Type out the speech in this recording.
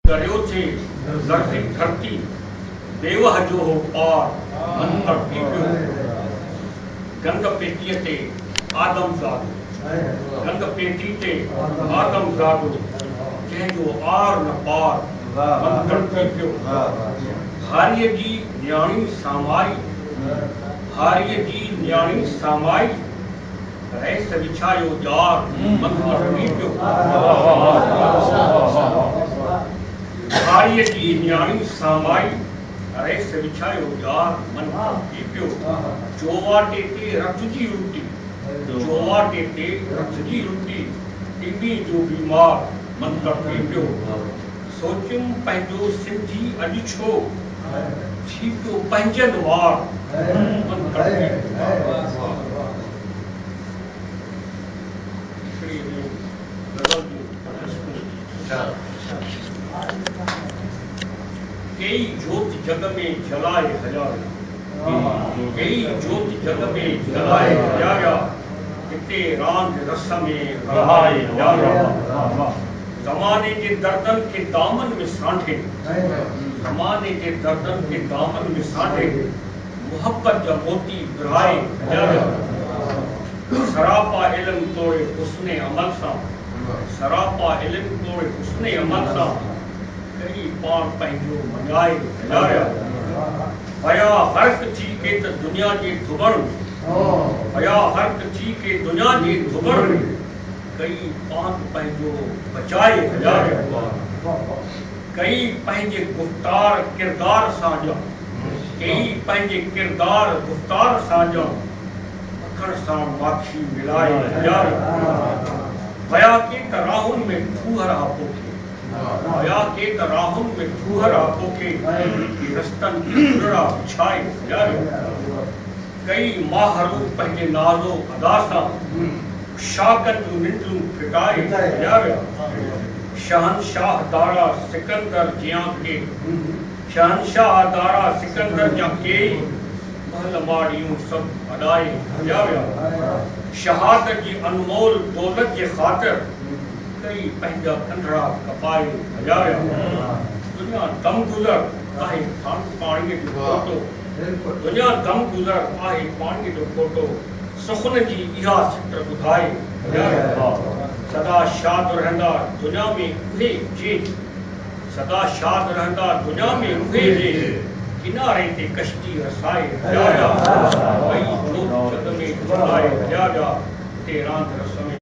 करियो थे लड़ती धरती देवह जो हो पार मंत्र पीपियो गंग पेटी ते आदम ज़ादो गंग पेटी ते आदम ज़ादो जंहिंजो आर न पार मंत्र पीपियो हारीअ जी न्याणी सामाई हारीअ जी न्याणी सामाई रैस विछायो जार मंत्र पीपियो हारीअ जी न्याणी सामाई रैस विछायो जार मंत्र पीपियो चोवाटे ते रथ जी रुटी चोवाटे ते रथ जी रुटी टीबी जो बीमार मंत्र पीपियो सोचियुम पंहिंजो सिंधी अॼु छो थी पियो पंहिंजनि वार मंत्र कई ज्योत जग में जलाए हजाया कई ज्योत जग में जलाए हजाया किते रांद रस में रहाए हजाया ज़माने के दर्दन के दामन में सांठे ज़माने के दर्दन के दामन में सांठे मोहब्बत जा मोती विरहाए हजाया सरापा इल्म तोड़े हुस्ने अमल सां सरापा इल्म तोड़े हुस्ने अमल सां कई पाण पंहिंजो मञाए हजाया वया हर्क थी के त दुनिया जे धुबण वया हर्क थी के दुनिया जे धुबण कई पान पंहिंजो बचाए हजाया कई पंहिंजे गुफ्तार किरदार सां ॼण कई पंहिंजे किरदार गुफ्तार सां ॼण अखर सां माखी मिलाए हजाया वया के त राहुनि में ठूहर पोखे वया के त राहुनि में ठूहर पोखे रस्तनि ते गुरड़ा बिछाए हजाया कई माहरू पंहिंजे नाज़ो अदा सां शाकनि जूं निंडूं फिटाए हजाया शहनशाह दारा सिकंदर जियां के शहनशाह दारा सिकंदर जा के महल माड़ियूं सभु अॾाए हजाया शहादत जी अनमोल दौलत जे ख़ातिर कई पंहिंजा कंडड़ा कपाए हजाया दुनिया दम गुज़र आहे पाणीअ जो फोटो दुनिया दम गुज़र आहे पाणीअ जो फोटो सुखन जी इहा सिट ॿुधाए हजाया सदा शाद रहंदा दुनिया में उहे जे सदा शाद रहंदा दुनिया में उहे जे किनारे ते कश्ती रसाए हजाया वई जग में जलाए हजाया ते रांद रस में